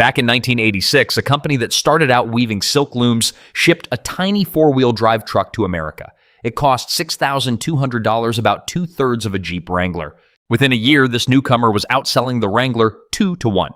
Back in 1986, a company that started out weaving silk looms shipped a tiny four-wheel drive truck to America. It cost $6,200, about two-thirds of a Jeep Wrangler. Within a year, this newcomer was outselling the Wrangler 2-to-1.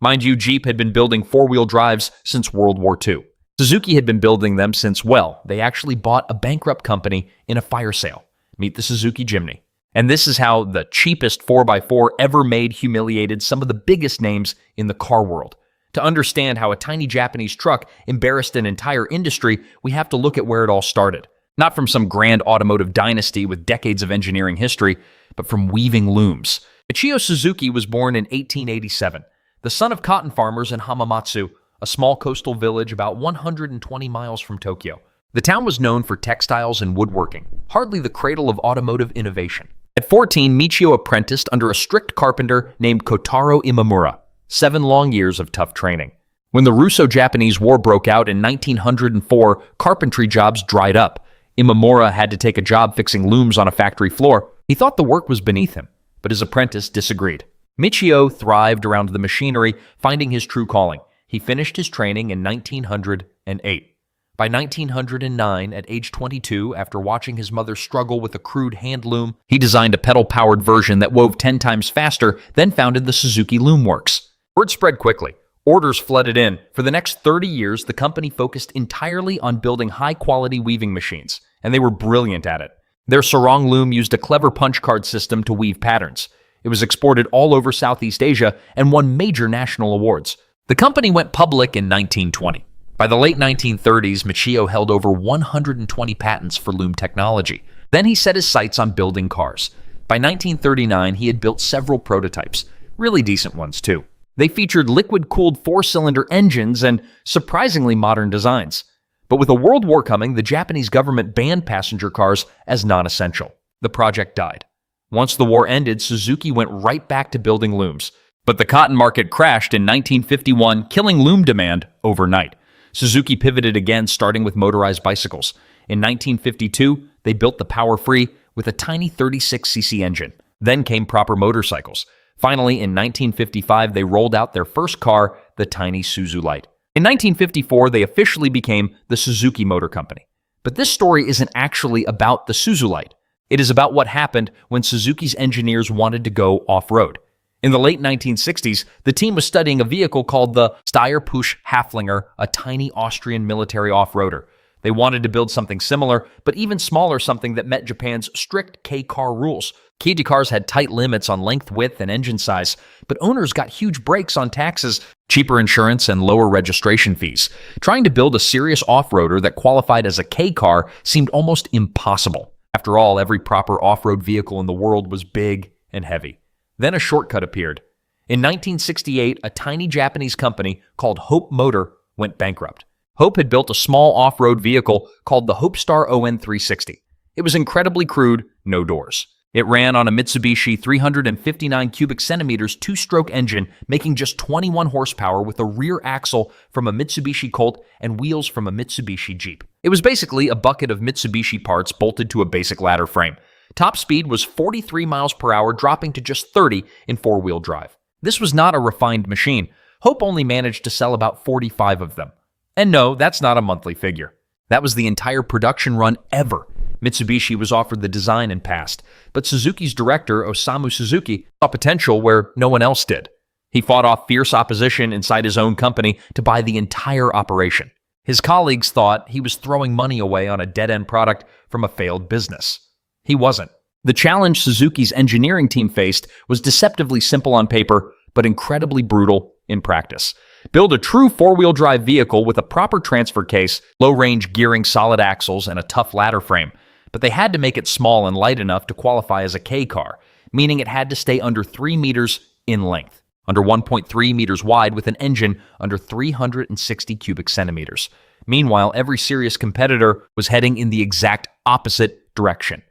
Mind you, Jeep had been building four-wheel drives since World War II. Suzuki had been building them since, well, they actually bought a bankrupt company in a fire sale. Meet the Suzuki Jimny. And this is how the cheapest 4x4 ever made Humiliated some of the biggest names in the car world. To understand how a tiny Japanese truck embarrassed an entire industry, we have to look at where it all started. Not from some grand automotive dynasty with decades of engineering history, but from weaving looms. Michio Suzuki was born in 1887, the son of cotton farmers in Hamamatsu, a small coastal village about 120 miles from Tokyo. The town was known for textiles and woodworking, hardly the cradle of automotive innovation. At 14, Michio apprenticed under a strict carpenter named Kotaro Imamura. 7 long years of tough training. When the Russo-Japanese War broke out in 1904, carpentry jobs dried up. Imamura had to take a job fixing looms on a factory floor. He thought the work was beneath him, but his apprentice disagreed. Michio thrived around the machinery, finding his true calling. He finished his training in 1908. By 1909, at age 22, after watching his mother struggle with a crude hand loom, he designed a pedal-powered version that wove 10 times faster, then founded the Suzuki Loom Works. Word spread quickly. Orders flooded in. For the next 30 years, the company focused entirely on building high-quality weaving machines, and they were brilliant at it. Their sarong loom used a clever punch card system to weave patterns. It was exported all over Southeast Asia and won major national awards. The company went public in 1920. By the late 1930s, Michio held over 120 patents for loom technology. Then he set his sights on building cars. By 1939, he had built several prototypes, really decent ones too. They featured liquid-cooled 4-cylinder engines and surprisingly modern designs. But with a world war coming, the Japanese government banned passenger cars as non-essential. The project died. Once the war ended, Suzuki went right back to building looms. But the cotton market crashed in 1951, killing loom demand overnight. Suzuki pivoted again, starting with motorized bicycles. In 1952, they built the Power Free with a tiny 36cc engine. Then came proper motorcycles. Finally, in 1955, they rolled out their first car, the tiny Suzu Light. In 1954, they officially became the Suzuki Motor Company. But this story isn't actually about the Suzu Light. It is about what happened when Suzuki's engineers wanted to go off-road. In the late 1960s, the team was studying a vehicle called the Steyr-Push Haflinger, a tiny Austrian military off-roader. They wanted to build something similar, but even smaller, something that met Japan's strict K-car rules. Kei cars had tight limits on length, width, and engine size, but owners got huge breaks on taxes, cheaper insurance, and lower registration fees. Trying to build a serious off-roader that qualified as a K-car seemed almost impossible. After all, every proper off-road vehicle in the world was big and heavy. Then a shortcut appeared. In 1968, a tiny Japanese company called Hope Motor went bankrupt. Hope had built a small off-road vehicle called the Hopestar ON360. It was incredibly crude, no doors. It ran on a Mitsubishi 359 cubic centimeters 2-stroke engine, making just 21 horsepower with a rear axle from a Mitsubishi Colt and wheels from a Mitsubishi Jeep. It was basically a bucket of Mitsubishi parts bolted to a basic ladder frame. Top speed was 43 miles per hour, dropping to just 30 in 4-wheel drive. This was not a refined machine. Hope only managed to sell about 45 of them. And no, that's not a monthly figure. That was the entire production run ever. Mitsubishi was offered the design and passed, but Suzuki's director, Osamu Suzuki, saw potential where no one else did. He fought off fierce opposition inside his own company to buy the entire operation. His colleagues thought he was throwing money away on a dead-end product from a failed business. He wasn't. The challenge Suzuki's engineering team faced was deceptively simple on paper, but incredibly brutal in practice. Build a true 4-wheel drive vehicle with a proper transfer case, low-range gearing, solid axles, and a tough ladder frame. But they had to make it small and light enough to qualify as a K car, meaning it had to stay under 3 meters in length, under 1.3 meters wide with an engine under 360 cubic centimeters. Meanwhile, every serious competitor was heading in the exact opposite direction.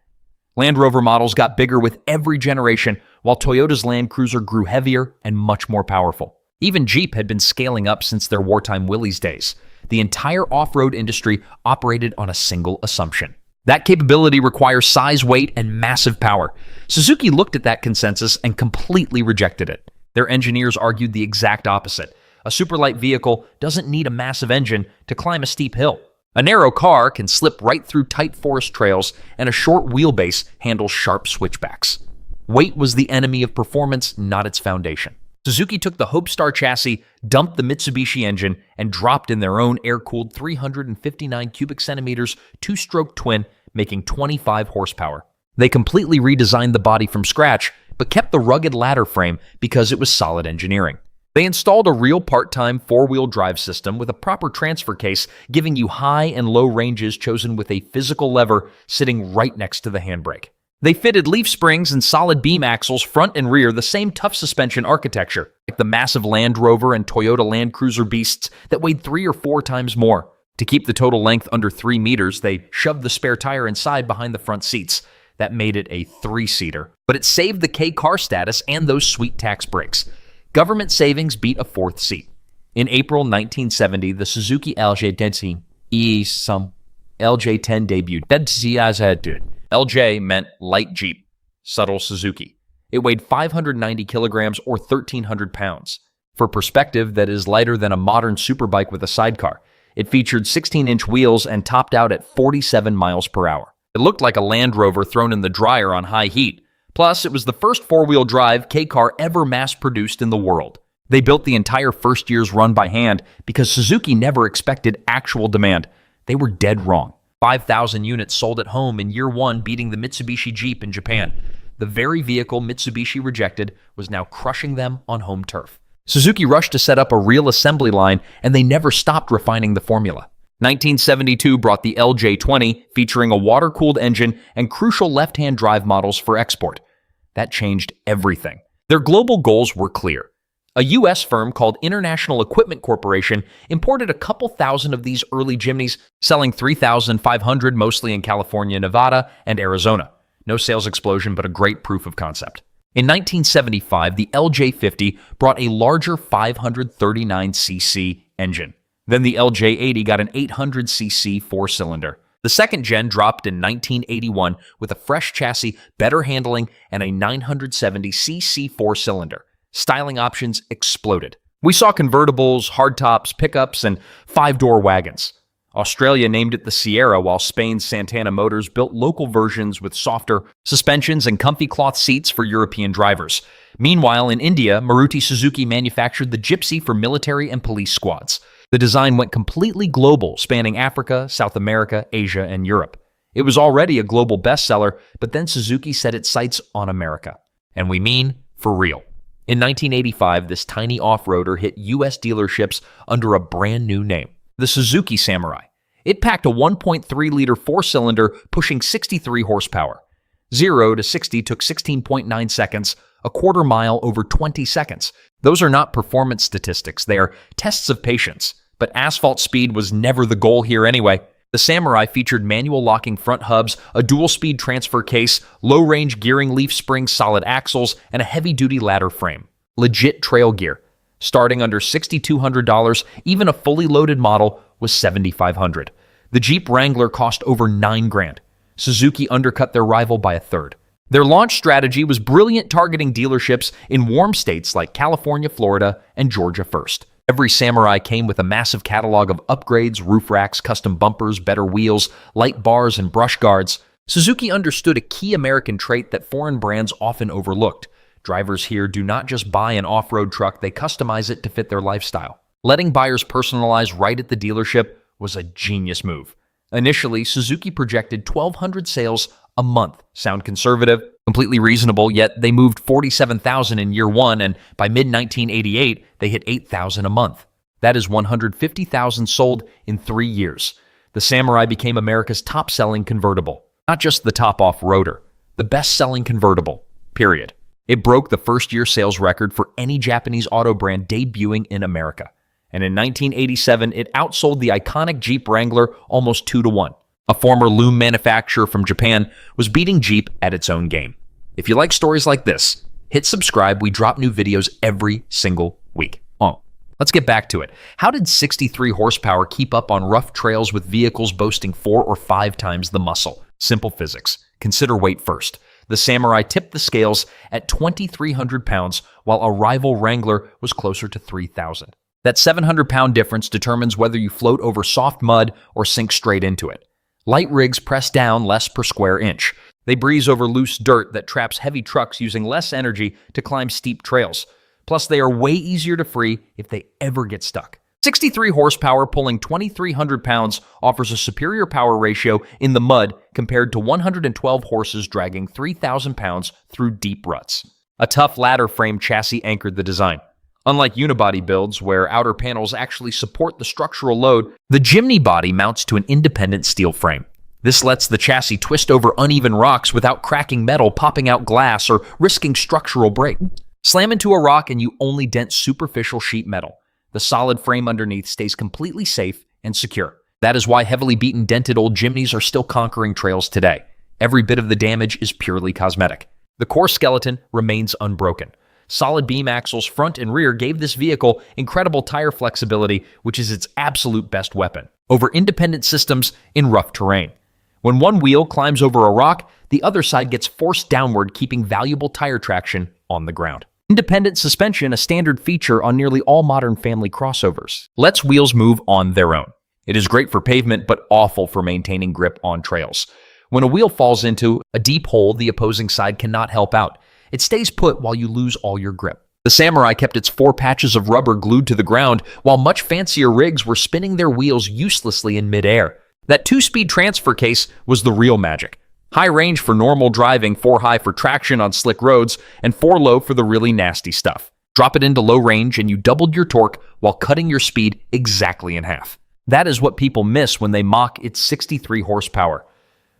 Land Rover models got bigger with every generation, while Toyota's Land Cruiser grew heavier and much more powerful. Even Jeep had been scaling up since their wartime Willys days. The entire off-road industry operated on a single assumption. That capability requires size, weight, and massive power. Suzuki looked at that consensus and completely rejected it. Their engineers argued the exact opposite. A superlight vehicle doesn't need a massive engine to climb a steep hill. A narrow car can slip right through tight forest trails, and a short wheelbase handles sharp switchbacks. Weight was the enemy of performance, not its foundation. Suzuki took the Hope Star chassis, dumped the Mitsubishi engine, and dropped in their own air-cooled 359 cubic centimeters two-stroke twin, making 25 horsepower. They completely redesigned the body from scratch, but kept the rugged ladder frame because it was solid engineering. They installed a real part-time four-wheel drive system with a proper transfer case, giving you high and low ranges chosen with a physical lever sitting right next to the handbrake. They fitted leaf springs and solid beam axles front and rear, the same tough suspension architecture, like the massive Land Rover and Toyota Land Cruiser beasts that weighed 3 or 4 times more. To keep the total length under 3 meters, they shoved the spare tire inside behind the front seats. That made it a 3-seater. But it saved the K car status and those sweet tax breaks. Government savings beat a 4th seat. In April 1970, the Suzuki LJ10 debuted. LJ meant light Jeep, subtle Suzuki. It weighed 590 kilograms or 1,300 pounds. For perspective, that is lighter than a modern superbike with a sidecar. It featured 16-inch wheels and topped out at 47 miles per hour. It looked like a Land Rover thrown in the dryer on high heat. Plus, it was the first four-wheel drive K car ever mass-produced in the world. They built the entire first year's run by hand because Suzuki never expected actual demand. They were dead wrong. 5,000 units sold at home in year 1, beating the Mitsubishi Jeep in Japan. The very vehicle Mitsubishi rejected was now crushing them on home turf. Suzuki rushed to set up a real assembly line, and they never stopped refining the formula. 1972 brought the LJ20, featuring a water-cooled engine and crucial left-hand drive models for export. That changed everything. Their global goals were clear. A U.S. firm called International Equipment Corporation imported a couple thousand of these early Jimnys, selling 3,500 mostly in California, Nevada, and Arizona. No sales explosion, but a great proof of concept. In 1975, the LJ50 brought a larger 539cc engine. Then the LJ80 got an 800cc 4-cylinder. The second gen dropped in 1981 with a fresh chassis, better handling, and a 970cc 4-cylinder. Styling options exploded. We saw convertibles, hardtops, pickups, and 5-door wagons. Australia named it the Sierra, while Spain's Santana Motors built local versions with softer suspensions and comfy cloth seats for European drivers. Meanwhile, in India, Maruti Suzuki manufactured the Gypsy for military and police squads. The design went completely global, spanning Africa, South America, Asia, and Europe. It was already a global bestseller, but then Suzuki set its sights on America. And we mean for real. In 1985, this tiny off-roader hit U.S. dealerships under a brand new name, the Suzuki Samurai. It packed a 1.3-liter 4-cylinder pushing 63 horsepower. 0 to 60 took 16.9 seconds, a quarter mile over 20 seconds. Those are not performance statistics, they are tests of patience. But asphalt speed was never the goal here anyway. The Samurai featured manual locking front hubs, a dual-speed transfer case, low-range gearing leaf spring solid axles, and a heavy-duty ladder frame. Legit trail gear. Starting under $6,200, even a fully loaded model was $7,500. The Jeep Wrangler cost over $9,000. Suzuki undercut their rival by a third. Their launch strategy was brilliant, targeting dealerships in warm states like California, Florida, and Georgia first. Every Samurai came with a massive catalog of upgrades, roof racks, custom bumpers, better wheels, light bars, and brush guards. Suzuki understood a key American trait that foreign brands often overlooked. Drivers here do not just buy an off-road truck, they customize it to fit their lifestyle. Letting buyers personalize right at the dealership was a genius move. Initially, Suzuki projected 1,200 sales a month. Sound conservative? Completely reasonable, yet they moved 47,000 in year 1, and by mid-1988, they hit 8,000 a month. That is 150,000 sold in 3 years. The Samurai became America's top-selling convertible. Not just the top off-roader, the best-selling convertible, period. It broke the first-year sales record for any Japanese auto brand debuting in America. And in 1987, it outsold the iconic Jeep Wrangler almost 2-1. A former Loom manufacturer from Japan was beating Jeep at its own game. If you like stories like this, hit subscribe. We drop new videos every single week. Let's get back to it. How did 63 horsepower keep up on rough trails with vehicles boasting 4 or 5 times the muscle? Simple physics. Consider weight first. The Samurai tipped the scales at 2,300 pounds, while a rival Wrangler was closer to 3,000. That 700-pound difference determines whether you float over soft mud or sink straight into it. Light rigs press down less per square inch. They breeze over loose dirt that traps heavy trucks using less energy to climb steep trails. Plus, they are way easier to free if they ever get stuck. 63 horsepower pulling 2,300 pounds offers a superior power ratio in the mud compared to 112 horses dragging 3,000 pounds through deep ruts. A tough ladder frame chassis anchored the design. Unlike unibody builds, where outer panels actually support the structural load, the Jimny body mounts to an independent steel frame. This lets the chassis twist over uneven rocks without cracking metal, popping out glass, or risking structural break. Slam into a rock and you only dent superficial sheet metal. The solid frame underneath stays completely safe and secure. That is why heavily beaten, dented old Jimnys are still conquering trails today. Every bit of the damage is purely cosmetic. The core skeleton remains unbroken. Solid beam axles front and rear gave this vehicle incredible tire flexibility, which is its absolute best weapon, over independent systems in rough terrain. When one wheel climbs over a rock, the other side gets forced downward, keeping valuable tire traction on the ground. Independent suspension, a standard feature on nearly all modern family crossovers, lets wheels move on their own. It is great for pavement, but awful for maintaining grip on trails. When a wheel falls into a deep hole, the opposing side cannot help out. It stays put while you lose all your grip. The Samurai kept its 4 patches of rubber glued to the ground, while much fancier rigs were spinning their wheels uselessly in midair. That 2-speed transfer case was the real magic. High range for normal driving, 4 high for traction on slick roads, and 4 low for the really nasty stuff. Drop it into low range and you doubled your torque while cutting your speed exactly in half. That is what people miss when they mock its 63 horsepower.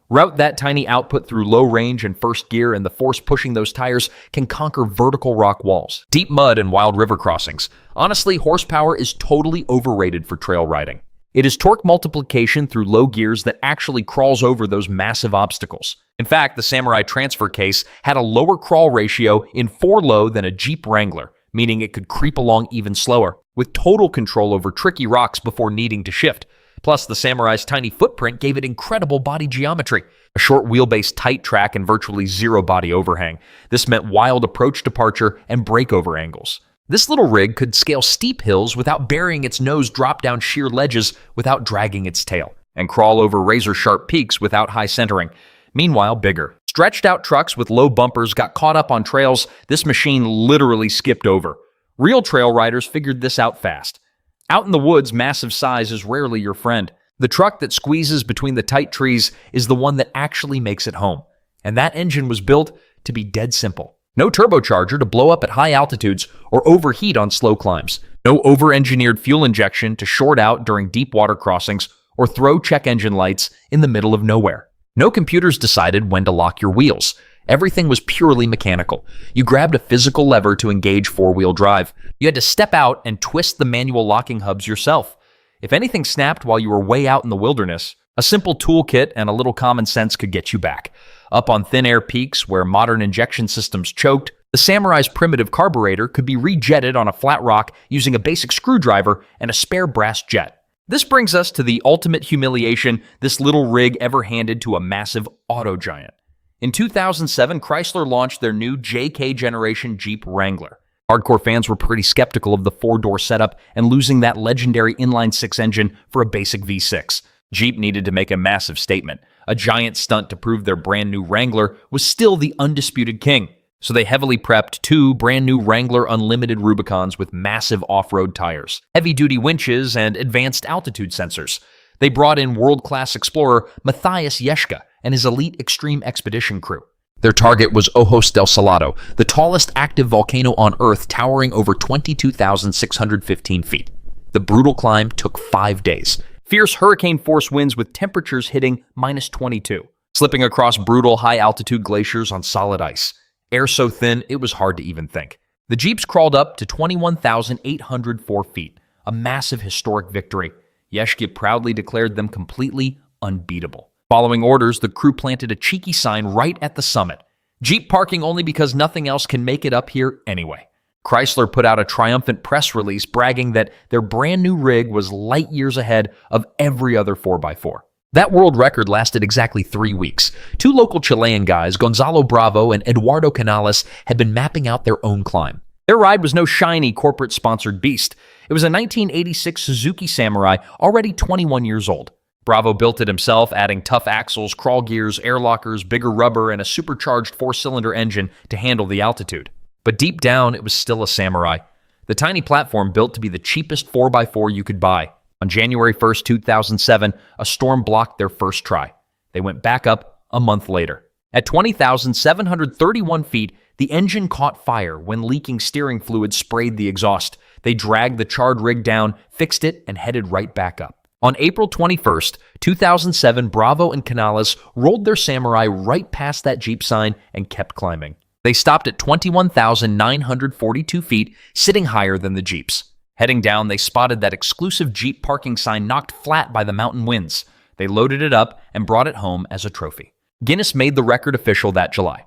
Route that tiny output through low range and first gear, and the force pushing those tires can conquer vertical rock walls, deep mud, and wild river crossings. Honestly, horsepower is totally overrated for trail riding. It is torque multiplication through low gears that actually crawls over those massive obstacles. In fact, the Samurai transfer case had a lower crawl ratio in 4 low than a Jeep Wrangler, meaning it could creep along even slower, with total control over tricky rocks before needing to shift. Plus, the Samurai's tiny footprint gave it incredible body geometry. A short wheelbase, tight track, and virtually zero body overhang. This meant wild approach departure and breakover angles. This little rig could scale steep hills without burying its nose, drop down sheer ledges without dragging its tail, and crawl over razor-sharp peaks without high centering. Meanwhile, bigger, stretched-out trucks with low bumpers got caught up on trails this machine literally skipped over. Real trail riders figured this out fast. Out in the woods, massive size is rarely your friend. The truck that squeezes between the tight trees is the one that actually makes it home. And that engine was built to be dead simple. No turbocharger to blow up at high altitudes or overheat on slow climbs. No over-engineered fuel injection to short out during deep water crossings or throw check engine lights in the middle of nowhere. No computers decided when to lock your wheels. Everything was purely mechanical. You grabbed a physical lever to engage 4-wheel drive. You had to step out and twist the manual locking hubs yourself. If anything snapped while you were way out in the wilderness, a simple toolkit and a little common sense could get you back. Up on thin air peaks where modern injection systems choked, the Samurai's primitive carburetor could be rejetted on a flat rock using a basic screwdriver and a spare brass jet. This brings us to the ultimate humiliation this little rig ever handed to a massive auto giant. In 2007, Chrysler launched their new JK generation Jeep Wrangler. Hardcore fans were pretty skeptical of the 4-door setup and losing that legendary inline-6 engine for a basic V6. Jeep needed to make a massive statement. A giant stunt to prove their brand new Wrangler was still the undisputed king. So they heavily prepped 2 brand new Wrangler Unlimited Rubicons with massive off-road tires, heavy-duty winches, and advanced altitude sensors. They brought in world-class explorer Matthias Jeschke and his elite extreme expedition crew. Their target was Ojos del Salado, the tallest active volcano on Earth, towering over 22,615 feet. The brutal climb took 5 days. Fierce hurricane-force winds with temperatures hitting -22, slipping across brutal high-altitude glaciers on solid ice. Air so thin, it was hard to even think. The Jeeps crawled up to 21,804 feet, a massive historic victory. Jeschke proudly declared them completely unbeatable. Following orders, the crew planted a cheeky sign right at the summit. Jeep parking only because nothing else can make it up here anyway. Chrysler put out a triumphant press release bragging that their brand new rig was light years ahead of every other 4x4. That world record lasted exactly 3 weeks. 2 local Chilean guys, Gonzalo Bravo and Eduardo Canales, had been mapping out their own climb. Their ride was no shiny, corporate-sponsored beast. It was a 1986 Suzuki Samurai, already 21 years old. Bravo built it himself, adding tough axles, crawl gears, air lockers, bigger rubber, and a supercharged four-cylinder engine to handle the altitude. But deep down, it was still a Samurai. The tiny platform built to be the cheapest 4x4 you could buy. On January 1st, 2007, a storm blocked their first try. They went back up a month later. At 20,731 feet, the engine caught fire when leaking steering fluid sprayed the exhaust. They dragged the charred rig down, fixed it, and headed right back up. On April 21st, 2007, Bravo and Canales rolled their Samurai right past that Jeep sign and kept climbing. They stopped at 21,942 feet, sitting higher than the Jeeps. Heading down, they spotted that exclusive Jeep parking sign knocked flat by the mountain winds. They loaded it up and brought it home as a trophy. Guinness made the record official that July.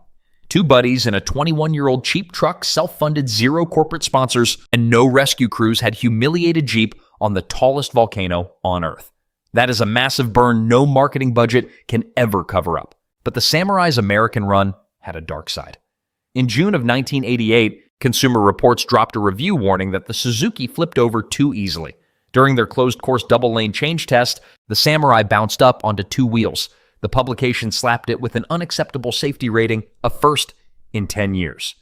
Two buddies in a 21-year-old cheap truck, self-funded, zero corporate sponsors, and no rescue crews had humiliated Jeep on the tallest volcano on Earth. That is a massive burn no marketing budget can ever cover up. But the Samurai's American run had a dark side. In June of 1988, Consumer Reports dropped a review warning that the Suzuki flipped over too easily. During their closed-course double-lane change test, the Samurai bounced up onto two wheels. The publication slapped it with an unacceptable safety rating, a first in 10 years.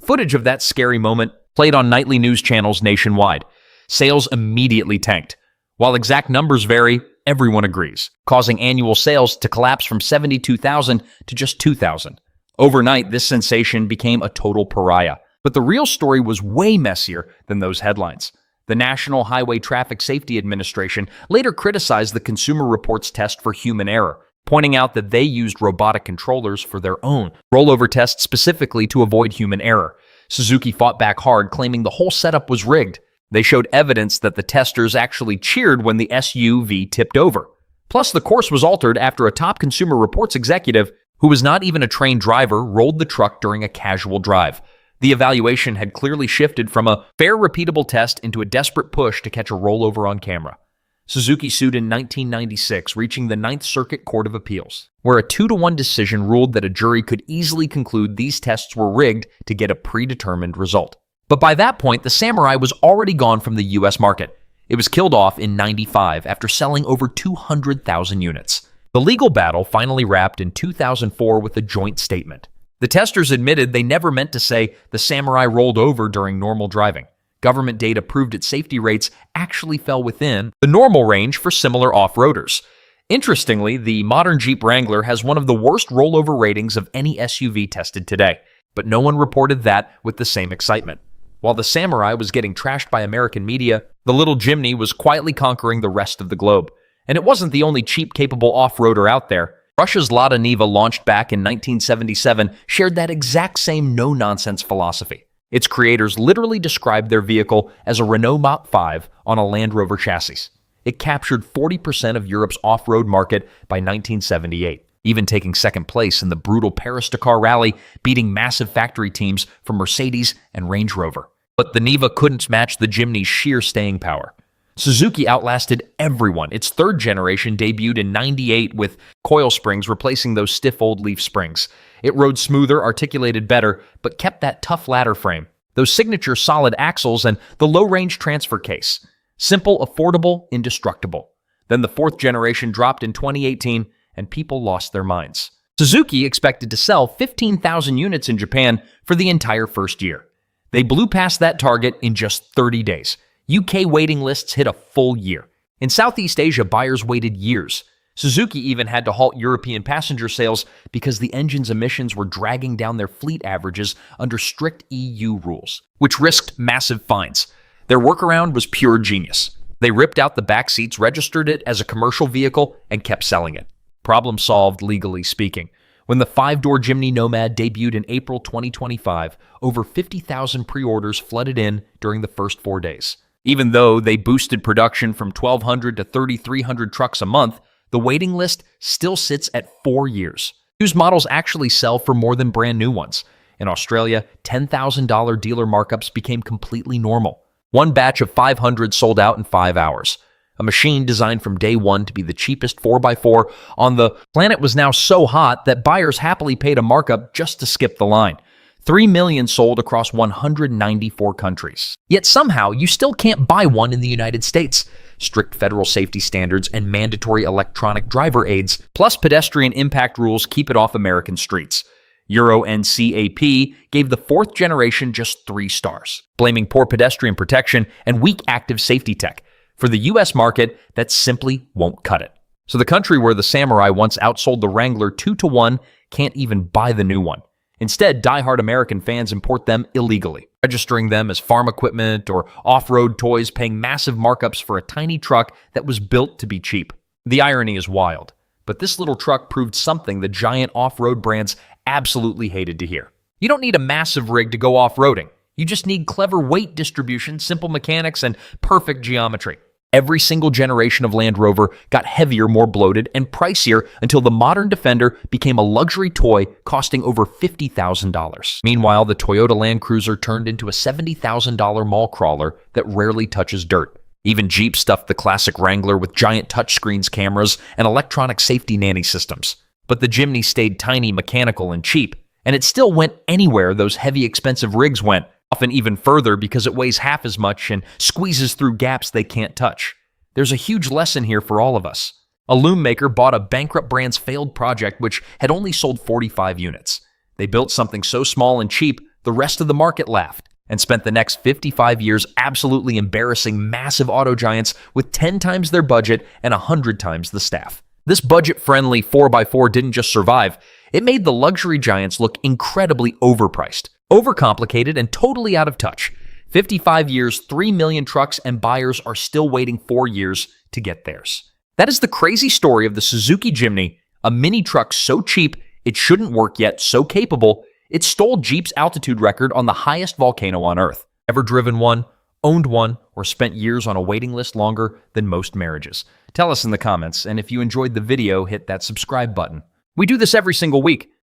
Footage of that scary moment played on nightly news channels nationwide. Sales immediately tanked. While exact numbers vary, everyone agrees, causing annual sales to collapse from 72,000 to just 2,000. Overnight, this sensation became a total pariah. But the real story was way messier than those headlines. The National Highway Traffic Safety Administration later criticized the Consumer Reports test for human error, pointing out that they used robotic controllers for their own rollover test specifically to avoid human error. Suzuki fought back hard, claiming the whole setup was rigged. They showed evidence that the testers actually cheered when the SUV tipped over. Plus, the course was altered after a top Consumer Reports executive, who was not even a trained driver, rolled the truck during a casual drive. The evaluation had clearly shifted from a fair, repeatable test into a desperate push to catch a rollover on camera. Suzuki sued in 1996, reaching the Ninth Circuit Court of Appeals, where a 2-to-1 decision ruled that a jury could easily conclude these tests were rigged to get a predetermined result. But by that point, the Samurai was already gone from the U.S. market. It was killed off in '95 after selling over 200,000 units. The legal battle finally wrapped in 2004 with a joint statement. The testers admitted they never meant to say the Samurai rolled over during normal driving. Government data proved its safety rates actually fell within the normal range for similar off-roaders. Interestingly, the modern Jeep Wrangler has one of the worst rollover ratings of any SUV tested today, but no one reported that with the same excitement. While the Samurai was getting trashed by American media, the little Jimny was quietly conquering the rest of the globe. And it wasn't the only cheap-capable off-roader out there. Russia's Lada Niva, launched back in 1977, shared that exact same no-nonsense philosophy. Its creators literally described their vehicle as a Renault Mach 5 on a Land Rover chassis. It captured 40% of Europe's off-road market by 1978, even taking second place in the brutal Paris-Dakar rally, beating massive factory teams from Mercedes and Range Rover. But the Niva couldn't match the Jimny's sheer staying power. Suzuki outlasted everyone. Its third generation debuted in '98 with coil springs replacing those stiff old leaf springs. It rode smoother, articulated better, but kept that tough ladder frame, those signature solid axles, and the low-range transfer case. Simple, affordable, indestructible. Then the fourth generation dropped in 2018, and people lost their minds. Suzuki expected to sell 15,000 units in Japan for the entire first year. They blew past that target in just 30 days. UK waiting lists hit a full year. In Southeast Asia, buyers waited years. Suzuki even had to halt European passenger sales because the engine's emissions were dragging down their fleet averages under strict EU rules, which risked massive fines. Their workaround was pure genius. They ripped out the back seats, registered it as a commercial vehicle, and kept selling it. Problem solved, legally speaking. When the 5-door Jimny Nomad debuted in April 2025, over 50,000 pre-orders flooded in during the first 4 days. Even though they boosted production from 1,200 to 3,300 trucks a month, the waiting list still sits at 4 years. Used models actually sell for more than brand new ones. In Australia, $10,000 dealer markups became completely normal. One batch of 500 sold out in 5 hours. A machine designed from day one to be the cheapest 4x4 on the planet was now so hot that buyers happily paid a markup just to skip the line. 3 million sold across 194 countries. Yet somehow, you still can't buy one in the United States. Strict federal safety standards and mandatory electronic driver aids, plus pedestrian impact rules keep it off American streets. Euro NCAP gave the fourth generation just 3 stars, blaming poor pedestrian protection and weak active safety tech. For the US market, that simply won't cut it. So the country where the Samurai once outsold the Wrangler 2-to-1 can't even buy the new one. Instead, die-hard American fans import them illegally, registering them as farm equipment or off-road toys, paying massive markups for a tiny truck that was built to be cheap. The irony is wild, but this little truck proved something the giant off-road brands absolutely hated to hear. You don't need a massive rig to go off-roading. You just need clever weight distribution, simple mechanics, and perfect geometry. Every single generation of Land Rover got heavier, more bloated, and pricier until the modern Defender became a luxury toy costing over $50,000. Meanwhile, the Toyota Land Cruiser turned into a $70,000 mall crawler that rarely touches dirt. Even Jeep stuffed the classic Wrangler with giant touchscreens, cameras, and electronic safety nanny systems. But the Jimny stayed tiny, mechanical, and cheap, and it still went anywhere those heavy, expensive rigs went, often even further because it weighs half as much and squeezes through gaps they can't touch. There's a huge lesson here for all of us. A loom maker bought a bankrupt brand's failed project which had only sold 45 units. They built something so small and cheap, the rest of the market laughed, and spent the next 55 years absolutely embarrassing massive auto giants with 10 times their budget and 100 times the staff. This budget-friendly 4x4 didn't just survive, it made the luxury giants look incredibly overpriced, overcomplicated, and totally out of touch. 55 years, 3 million trucks, and buyers are still waiting 4 years to get theirs. That is the crazy story of the Suzuki Jimny, a mini truck so cheap it shouldn't work yet so capable, it stole Jeep's altitude record on the highest volcano on Earth. Ever driven one, owned one, or spent years on a waiting list longer than most marriages? Tell us in the comments, and if you enjoyed the video, hit that subscribe button. We do this every single week.